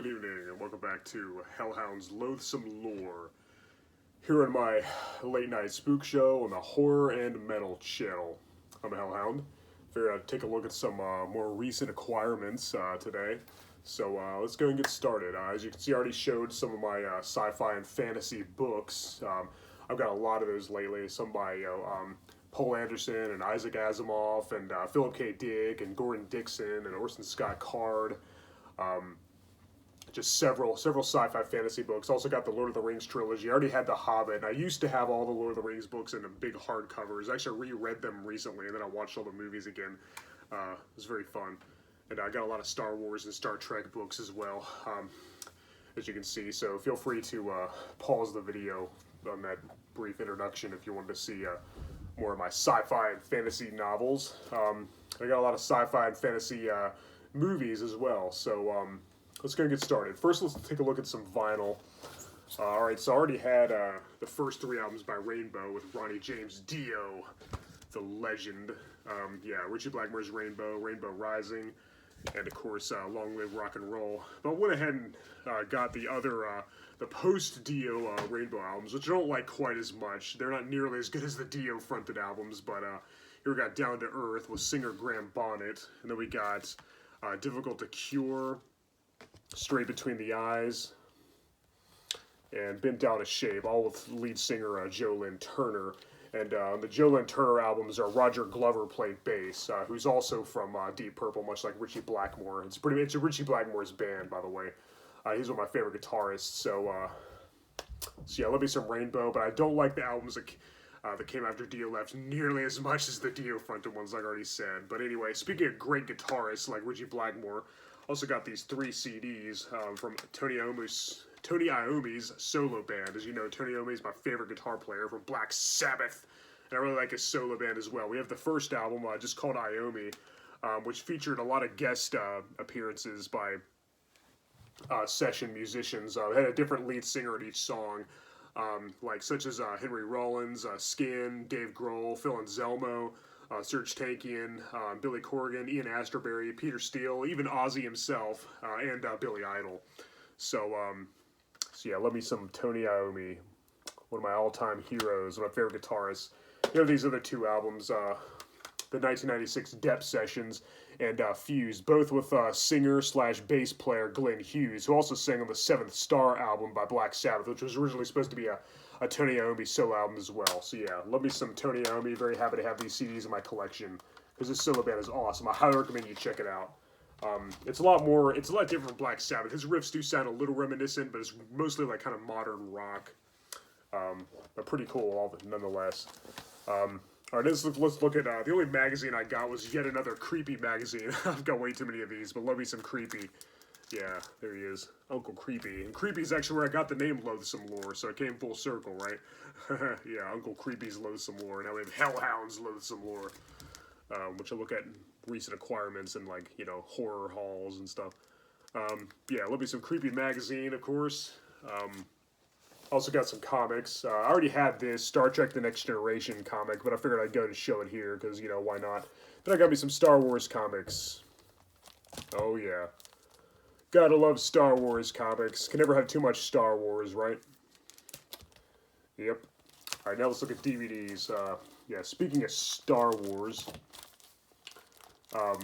Good evening, and welcome back to Hellhound's Loathsome Lore. Here on my late night spook show on the Horror and Metal channel. I'm Hellhound. Figured I'd take a look at some more recent acquirements today. So let's go and get started. As you can see, I already showed some of my sci-fi and fantasy books. I've got a lot of those lately. Some by Paul Anderson and Isaac Asimov and Philip K. Dick and Gordon Dixon and Orson Scott Card. Just several sci-fi fantasy books. Also got the Lord of the Rings trilogy. I already had The Hobbit, and I used to have all the Lord of the Rings books in the big hardcovers. I actually reread them recently, and then I watched all the movies again. It was very fun. And I got a lot of Star Wars and Star Trek books as well, as you can see. So feel free to pause the video on that brief introduction if you wanted to see more of my sci-fi and fantasy novels. I got a lot of sci-fi and fantasy movies as well. So let's go and get started. First, let's take a look at some vinyl. Alright, so I already had the first three albums by Rainbow with Ronnie James Dio, the legend. Richie Blackmore's Rainbow, Rainbow Rising, and of course, Long Live Rock and Roll. But I went ahead and got the other, the post-Dio Rainbow albums, which I don't like quite as much. They're not nearly as good as the Dio-fronted albums, but here we got Down to Earth with singer Graham Bonnet, and then we got Difficult to Cure, Straight Between the Eyes, and Bent Out of Shape, all with lead singer Joe Lynn Turner. And the Joe Lynn Turner albums are Roger Glover played bass, who's also from Deep Purple, much like Richie Blackmore. It's Richie Blackmore's band, by the way. He's one of my favorite guitarists. So yeah, love me some Rainbow, but I don't like the albums that came after Dio left nearly as much as the Dio fronted ones, like I already said. But anyway, speaking of great guitarists like Richie Blackmore, also got these 3 CDs from Tony Iommi's solo band. As you know, Tony Iommi is my favorite guitar player from Black Sabbath, and I really like his solo band as well. We have the first album, just called Iommi, which featured a lot of guest appearances by session musicians. Had a different lead singer in each song, such as Henry Rollins, Skin, Dave Grohl, Phil Anselmo, Serge Tankian, Billy Corgan, Ian Astbury, Peter Steele, even Ozzy himself, and Billy Idol. So yeah, love me some Tony Iommi, one of my all-time heroes, one of my favorite guitarists. You know, these other 2 albums, the 1996 Depth Sessions and Fuse, both with singer/bass player Glenn Hughes, who also sang on the 7th Star album by Black Sabbath, which was originally supposed to be a Tony Iommi solo album as well. So yeah, love me some Tony Iommi. Very happy to have these CDs in my collection because this solo band is awesome. I highly recommend you check it out. It's a lot different from Black Sabbath. His riffs do sound a little reminiscent, but it's mostly like kind of modern rock. But pretty cool, nonetheless. Alright, let's look at, the only magazine I got was yet another Creepy magazine. I've got way too many of these, but love me some Creepy. Yeah, there he is, Uncle Creepy. And Creepy is actually where I got the name Loathsome Lore, so it came full circle, right? Yeah, Uncle Creepy's Loathsome Lore. Now we have Hellhound's Loathsome Lore, which I look at recent acquirements and, like, you know, horror halls and stuff. Yeah, love me some Creepy magazine, of course. Also got some comics. I already had this Star Trek The Next Generation comic, but I figured I'd go to show it here, because, you know, why not? Then I got me some Star Wars comics. Oh, yeah. Gotta love Star Wars comics. Can never have too much Star Wars, right? Yep. Alright, now let's look at DVDs. Yeah, speaking of Star Wars, I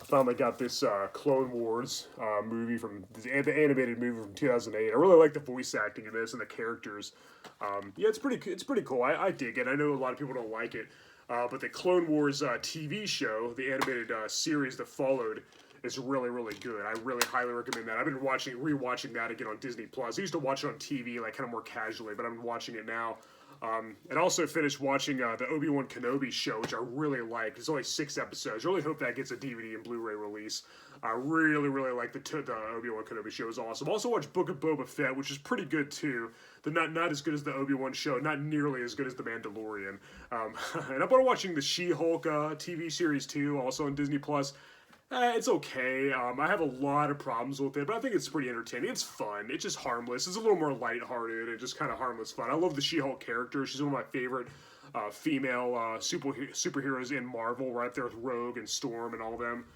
finally got this Clone Wars movie from the animated movie from 2008. I really like the voice acting in this and the characters. Yeah, it's pretty cool. I dig it. I know a lot of people don't like it, but the Clone Wars TV show, the animated series that followed, is really, really good. I really highly recommend that. I've been rewatching that again on Disney Plus. I used to watch it on TV, like kind of more casually, but I've been watching it now. And also finished watching the Obi-Wan Kenobi show, which I really liked. It's only 6 episodes. I really hope that gets a DVD and Blu Ray release. I really, really like the Obi-Wan Kenobi show. It was awesome. Also watched Book of Boba Fett, which is pretty good too. They're not as good as the Obi-Wan show, not nearly as good as The Mandalorian. And I've been watching the She-Hulk TV series too, also on Disney Plus. It's okay. I have a lot of problems with it, but I think it's pretty entertaining. It's fun. It's just harmless. It's a little more lighthearted and just kind of harmless fun. I love the She-Hulk character. She's one of my favorite female superheroes in Marvel, right there with Rogue and Storm and all of them.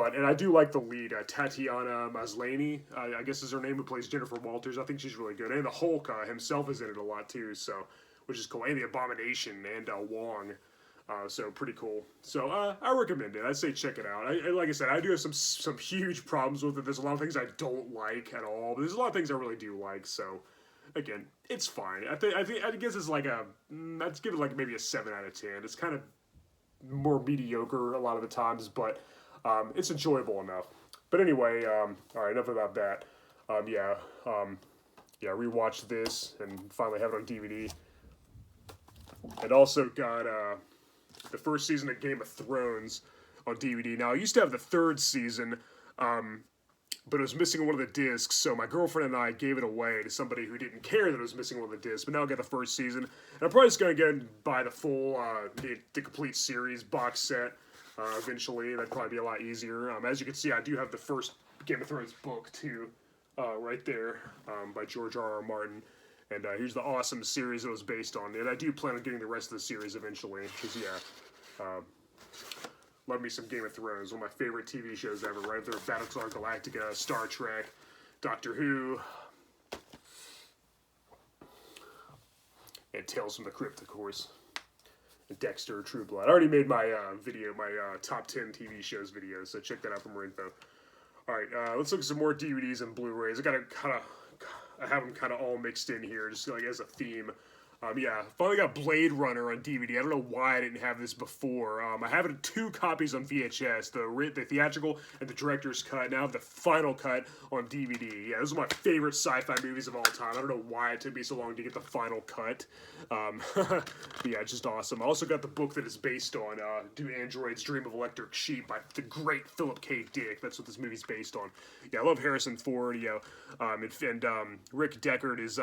And I do like the lead, Tatiana Maslany, I guess is her name, who plays Jennifer Walters. I think she's really good. And the Hulk himself is in it a lot too, so, which is cool. And the Abomination and Wong. So pretty cool. So I recommend it. I'd say check it out. Like I said, I do have some huge problems with it. There's a lot of things I don't like at all, but there's a lot of things I really do like. So again, it's fine. I guess it's like I'd give it like maybe a 7 out of 10. It's kind of more mediocre a lot of the times, but it's enjoyable enough. But anyway, all right, enough about that. Rewatched this and finally have it on DVD. And also got the first season of Game of Thrones on DVD. Now, I used to have the third season, but it was missing one of the discs, so my girlfriend and I gave it away to somebody who didn't care that it was missing one of the discs, but now I got the first season. And I'm probably just going to go and buy the full, the complete series box set eventually. That'd probably be a lot easier. As you can see, I do have the first Game of Thrones book, too, right there, by George R.R. Martin. And here's the awesome series it was based on. And I do plan on getting the rest of the series eventually. Because, love me some Game of Thrones. One of my favorite TV shows ever. Right there, Battlestar Galactica, Star Trek, Doctor Who. And Tales from the Crypt, of course. And Dexter, True Blood. I already made my video, my top 10 TV shows video. So check that out for more info. Alright, let's look at some more DVDs and Blu-rays. I have them kind of all mixed in here, just like as a theme. Finally got Blade Runner on DVD. I don't know why I didn't have this before. I have it in 2 copies on VHS, the theatrical and the director's cut. Now I have the final cut on DVD. Yeah, those are my favorite sci-fi movies of all time. I don't know why it took me so long to get the final cut. It's just awesome. I also got the book that it's based on, Do Androids Dream of Electric Sheep by the great Philip K. Dick. That's what this movie's based on. Yeah, I love Harrison Ford, and Rick Deckard is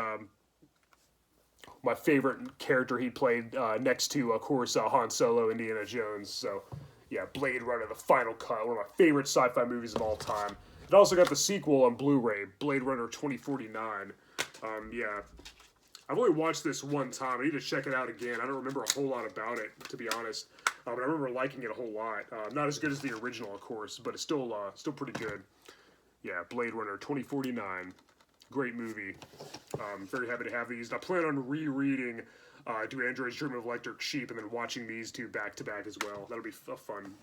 my favorite character he played next to, of course, Han Solo, Indiana Jones. So, yeah, Blade Runner, the final cut, one of my favorite sci-fi movies of all time. It also got the sequel on Blu Ray, Blade Runner 2049. I've only watched this one time. I need to check it out again. I don't remember a whole lot about it, to be honest. But I remember liking it a whole lot. Not as good as the original, of course, but it's still pretty good. Yeah, Blade Runner 2049. Great movie. Very happy to have these. I plan on rereading Do Androids Dream of Electric Sheep and then watching these 2 back to back as well. That'll be fun.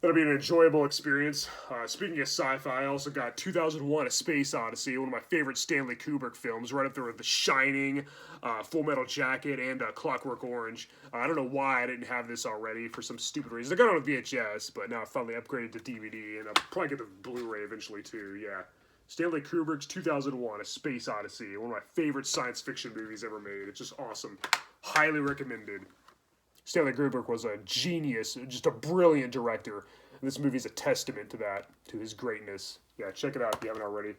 That'll be an enjoyable experience. Speaking of sci-fi, I also got 2001: A Space Odyssey, one of my favorite Stanley Kubrick films, right up there with The Shining, Full Metal Jacket, and Clockwork Orange. I don't know why I didn't have this already for some stupid reason. I got it on VHS, but now I finally upgraded to DVD, and I'll probably get the Blu Ray eventually too. Yeah. Stanley Kubrick's 2001: A Space Odyssey, one of my favorite science fiction movies ever made. It's just awesome. Highly recommended. Stanley Kubrick was a genius, just a brilliant director. And this movie's a testament to that, to his greatness. Yeah, check it out if you haven't already.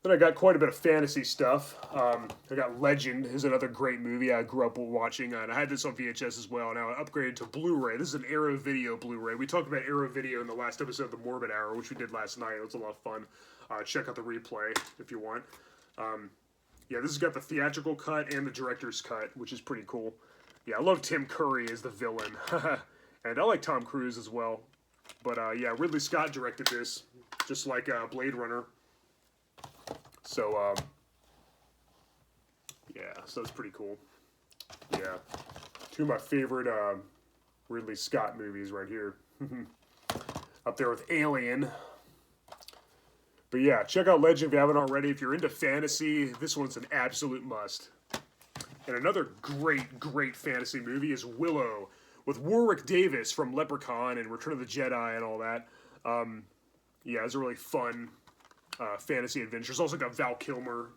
Then I got quite a bit of fantasy stuff. I got Legend, is another great movie I grew up watching, and I had this on VHS as well. Now I upgraded to Blu-ray. This is an Arrow Video Blu-ray. We talked about Arrow Video in the last episode of The Morbid Hour, which we did last night. It was a lot of fun. Check out the replay if you want. This has got the theatrical cut and the director's cut, which is pretty cool. Yeah, I love Tim Curry as the villain. And I like Tom Cruise as well. But Ridley Scott directed this, just like Blade Runner. So, so that's pretty cool. Yeah. 2 of my favorite Ridley Scott movies right here. Up there with Alien. But yeah, check out Legend if you haven't already. If you're into fantasy, this one's an absolute must. And another great fantasy movie is Willow, with Warwick Davis from Leprechaun and Return of the Jedi and all that. It's a really fun fantasy adventure. It's also got Val Kilmer.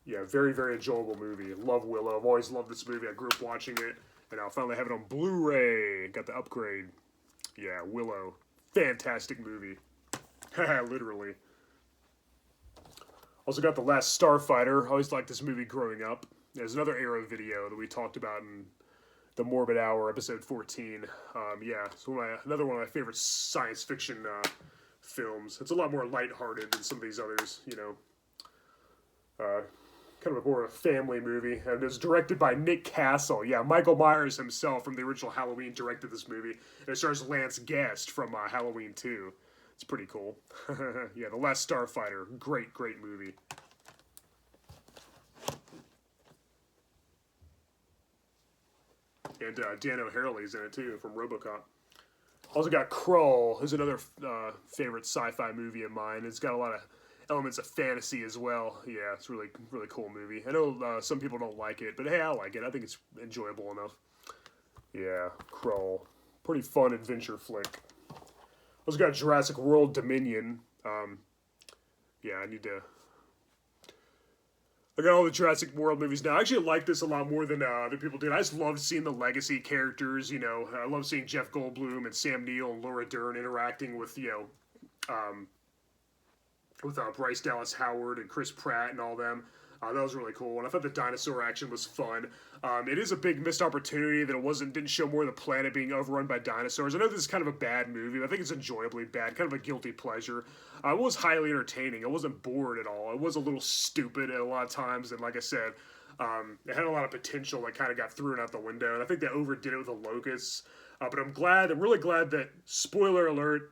Very enjoyable movie. Love Willow. I've always loved this movie. I grew up watching it, and I finally have it on Blu-ray. Got the upgrade. Yeah, Willow. Fantastic movie. Literally. Also got The Last Starfighter. I always liked this movie growing up. There's another Arrow video that we talked about in The Morbid Hour, episode 14. It's another one of my favorite science fiction films. It's a lot more lighthearted than some of these others, kind of more of a family movie, and it was directed by Nick Castle. Yeah, Michael Myers himself from the original Halloween directed this movie. And it stars Lance Guest from Halloween 2. It's pretty cool. Yeah, The Last Starfighter. Great, great movie. And Dan O'Harley's in it too, from RoboCop. Also got Krull, is another favorite sci-fi movie of mine. It's got a lot of elements of fantasy as well. Yeah, it's really, really cool movie. I know some people don't like it, but hey, I like it. I think it's enjoyable enough. Yeah, Krull. Pretty fun adventure flick. Also got Jurassic World Dominion. Yeah, I got all the Jurassic World movies now. I actually like this a lot more than other people did. I just loved seeing the legacy characters, you know. I love seeing Jeff Goldblum and Sam Neill and Laura Dern interacting with, you know, with Bryce Dallas Howard and Chris Pratt and all them. That was really cool, and I thought the dinosaur action was fun. It is a big missed opportunity that didn't show more of the planet being overrun by dinosaurs. I know this is kind of a bad movie, but I think it's enjoyably bad, kind of a guilty pleasure. It was highly entertaining. I wasn't bored at all. It was a little stupid at a lot of times, and like I said, it had a lot of potential that kind of got thrown out the window, and I think they overdid it with the locusts. But I'm really glad that, spoiler alert,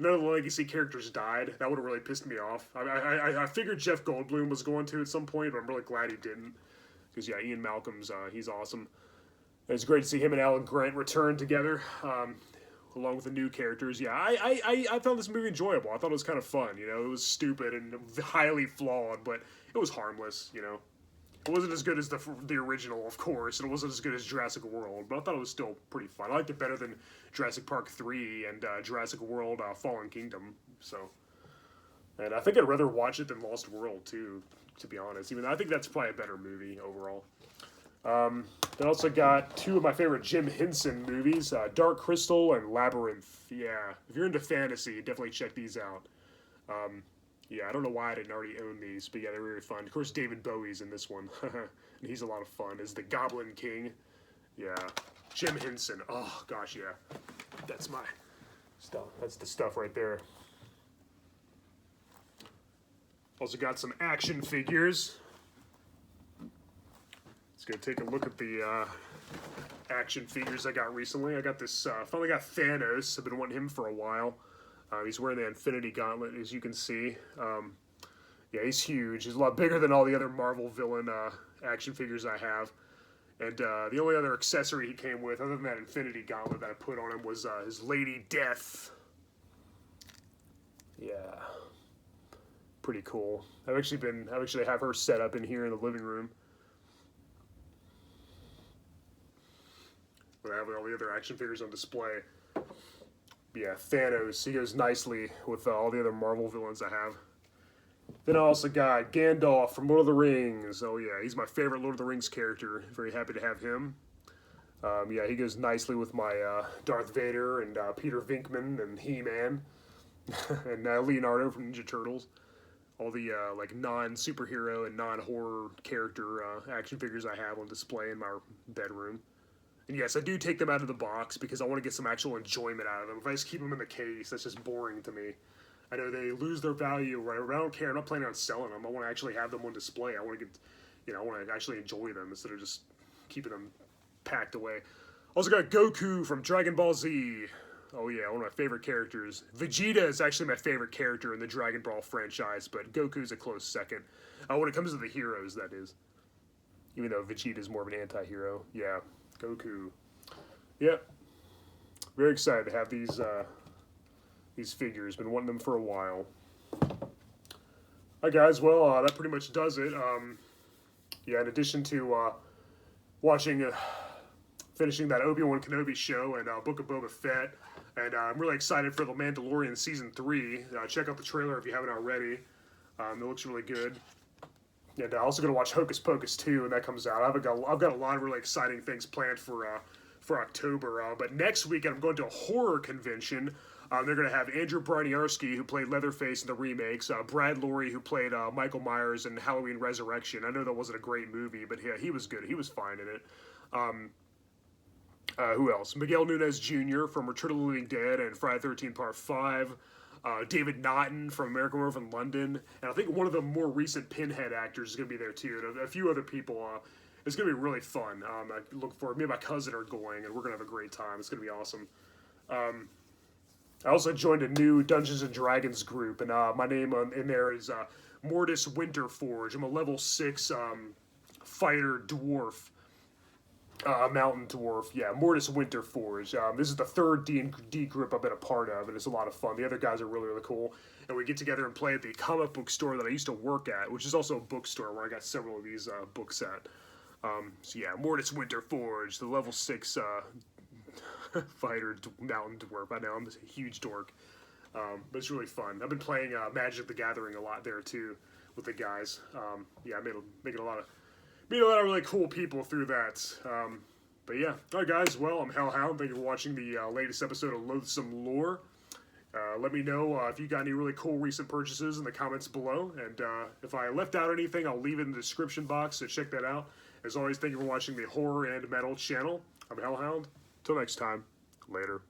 none of the legacy characters died. That would have really pissed me off. I figured Jeff Goldblum was going to at some point, but I'm really glad he didn't. Because, yeah, Ian Malcolm's, he's awesome. And it's great to see him and Alan Grant return together, along with the new characters. Yeah, I found this movie enjoyable. I thought it was kind of fun, you know. It was stupid and highly flawed, but it was harmless, you know. It wasn't as good as the original, of course, and it wasn't as good as Jurassic World, but I thought it was still pretty fun. I liked it better than Jurassic Park 3 and Jurassic World Fallen Kingdom, so. And I think I'd rather watch it than Lost World, too, to be honest. Even though I think that's probably a better movie overall. Then also got two of my favorite Jim Henson movies, Dark Crystal and Labyrinth. Yeah, if you're into fantasy, definitely check these out. Yeah, I don't know why I didn't already own these, but yeah, they're really fun. Of course, David Bowie's in this one, and he's a lot of fun as the Goblin King. Yeah, Jim Henson. Oh, gosh, yeah. That's my stuff. That's the stuff right there. Also got some action figures. Let's go take a look at the action figures I got recently. I got this, finally got Thanos. I've been wanting him for a while. He's wearing the Infinity Gauntlet, as you can see. Yeah, he's huge. He's a lot bigger than all the other Marvel villain action figures I have. And the only other accessory he came with, other than that Infinity Gauntlet that I put on him, was his Lady Death. Yeah, pretty cool. I actually have her set up in here in the living room. But I have all the other action figures on display. Yeah, Thanos, he goes nicely with all the other Marvel villains I have. Then I also got Gandalf from Lord of the Rings. Oh yeah, he's my favorite Lord of the Rings character. Very happy to have him. Yeah, he goes nicely with my Darth Vader and Peter Venkman and He-Man. And Leonardo from Ninja Turtles. All the like non-superhero and non-horror character action figures I have on display in my bedroom. And yes, I do take them out of the box because I want to get some actual enjoyment out of them. If I just keep them in the case, that's just boring to me. I know they lose their value, right? But I don't care. I'm not planning on selling them. I want to actually have them on display. I want to get, you know, I want to actually enjoy them instead of just keeping them packed away. Also got Goku from Dragon Ball Z. Oh yeah, one of my favorite characters. Vegeta is actually my favorite character in the Dragon Ball franchise, but Goku's a close second. When it comes to the heroes, that is. Even though Vegeta's more of an anti-hero. Yeah. Goku. Yep. Very excited to have these figures. Been wanting them for a while. Alright guys, well, that pretty much does it. Yeah, in addition to finishing that Obi-Wan Kenobi show and Book of Boba Fett, and I'm really excited for The Mandalorian Season 3. Check out the trailer if you haven't already. It looks really good. And I'm also going to watch Hocus Pocus 2 when that comes out. I've got a lot of really exciting things planned for October. But next week I'm going to a horror convention. They're going to have Andrew Broniarski, who played Leatherface in the remakes, Brad Lorry, who played Michael Myers in Halloween Resurrection. I know that wasn't a great movie, but yeah, he was good. He was fine in it. Who else? Miguel Nunez Jr. from Return of the Living Dead and Friday the 13th Part 5. David Naughton from American Werewolf in London, and I think one of the more recent Pinhead actors is going to be there too, and a few other people. It's going to be really fun. I look forward. Me and my cousin are going, and we're going to have a great time. It's going to be awesome. I also joined a new Dungeons and Dragons group, and my name in there is Mortis Winterforge. I'm a level 6 fighter dwarf. Mountain Dwarf, yeah, Mortis Winterforge. This is the third D&D group I've been a part of, and it's a lot of fun. The other guys are really, really cool, and we get together and play at the comic book store that I used to work at, which is also a bookstore where I got several of these books at. So yeah, Mortis Winterforge, the level 6 fighter Mountain Dwarf. I know, I'm a huge dork, but it's really fun. I've been playing Magic the Gathering a lot there, too, with the guys. Yeah, I made a lot of really cool people through that. But yeah, alright guys, well, I'm Hellhound. Thank you for watching the latest episode of Loathsome Lore. Let me know if you got any really cool recent purchases in the comments below, and if I left out anything, I'll leave it in the description box, so check that out. As always, thank you for watching the Horror and Metal channel. I'm Hellhound. Till next time, later.